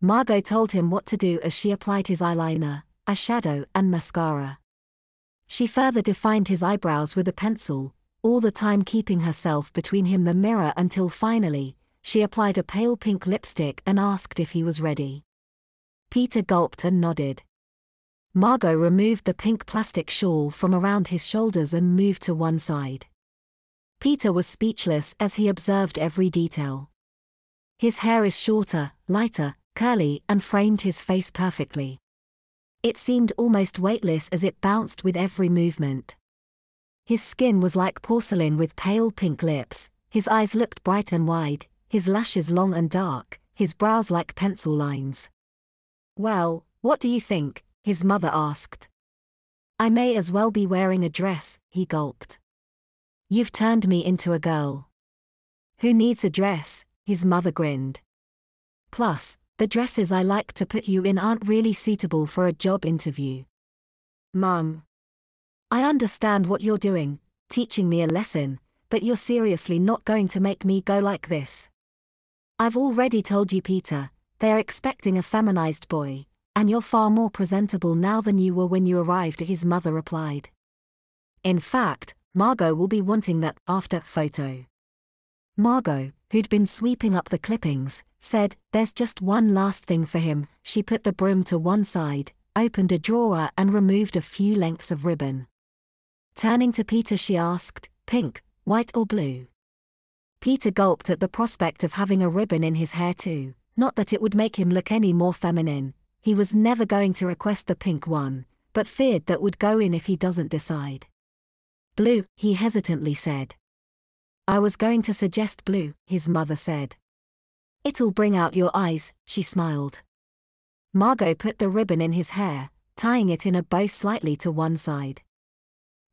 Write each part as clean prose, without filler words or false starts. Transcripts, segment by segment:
Margot told him what to do as she applied his eyeliner, eyeshadow and mascara. She further defined his eyebrows with a pencil, all the time keeping herself between him and the mirror until finally, she applied a pale pink lipstick and asked if he was ready. Peter gulped and nodded. Margot removed the pink plastic shawl from around his shoulders and moved to one side. Peter was speechless as he observed every detail. His hair is shorter, lighter, curly and framed his face perfectly. It seemed almost weightless as it bounced with every movement. His skin was like porcelain with pale pink lips, his eyes looked bright and wide, his lashes long and dark, his brows like pencil lines. "Well, what do you think?" his mother asked. "I may as well be wearing a dress," he gulped. "You've turned me into a girl." "Who needs a dress?" his mother grinned. "Plus, the dresses I like to put you in aren't really suitable for a job interview." "Mum, I understand what you're doing, teaching me a lesson, but you're seriously not going to make me go like this." "I've already told you, Peter, they're expecting a feminized boy, and you're far more presentable now than you were when you arrived," his mother replied. "In fact, Margot will be wanting that after photo." Margot, who'd been sweeping up the clippings, said, "There's just one last thing for him." She put the broom to one side, opened a drawer and removed a few lengths of ribbon. Turning to Peter she asked, "Pink, white or blue?" Peter gulped at the prospect of having a ribbon in his hair too, not that it would make him look any more feminine. He was never going to request the pink one, but feared that would go in if he doesn't decide. "Blue," he hesitantly said. "I was going to suggest blue," his mother said. "It'll bring out your eyes," she smiled. Margot put the ribbon in his hair, tying it in a bow slightly to one side.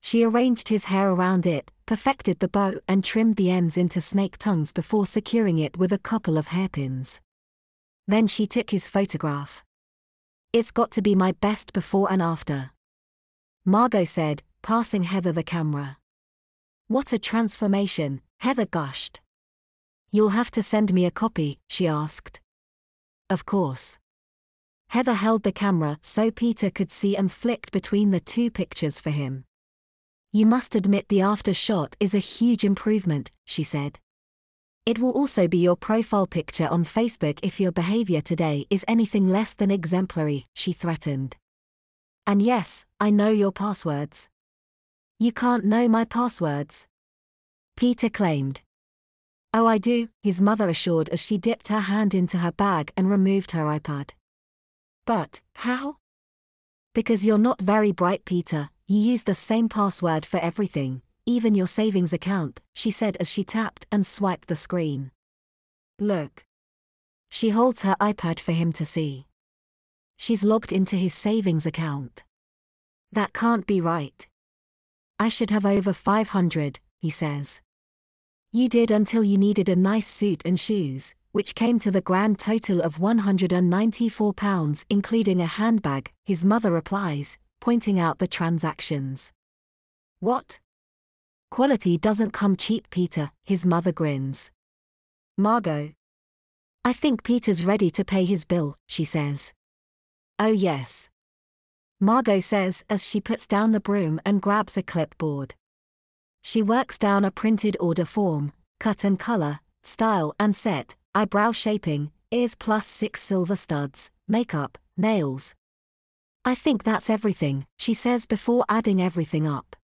She arranged his hair around it, perfected the bow and trimmed the ends into snake tongues before securing it with a couple of hairpins. Then she took his photograph. "It's got to be my best before and after," Margot said, passing Heather the camera. "What a transformation," Heather gushed. "You'll have to send me a copy," she asked. "Of course." Heather held the camera so Peter could see and flicked between the two pictures for him. "You must admit the after shot is a huge improvement," she said. "It will also be your profile picture on Facebook if your behavior today is anything less than exemplary," she threatened. "And yes, I know your passwords." "You can't know my passwords," Peter claimed. "Oh, I do," his mother assured as she dipped her hand into her bag and removed her iPad. "But, how?" "Because you're not very bright, Peter. You use the same password for everything, even your savings account," she said as she tapped and swiped the screen. "Look." She holds her iPad for him to see. She's logged into his savings account. "That can't be right. I should have over 500, he says. "You did until you needed a nice suit and shoes, which came to the grand total of £194 including a handbag," his mother replies, pointing out the transactions. "What? Quality doesn't come cheap, Peter," his mother grins. "Margot, I think Peter's ready to pay his bill," she says. "Oh yes," Margot says as she puts down the broom and grabs a clipboard. She works down a printed order form, cut and color, style and set, eyebrow shaping, ears plus 6 silver studs, makeup, nails. "I think that's everything," she says before adding everything up.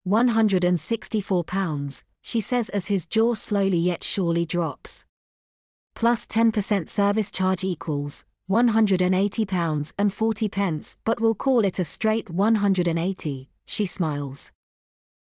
£164, she says as his jaw slowly yet surely drops. "Plus 10% service charge equals £180 and 40 pence, but we'll call it a straight 180, she smiles.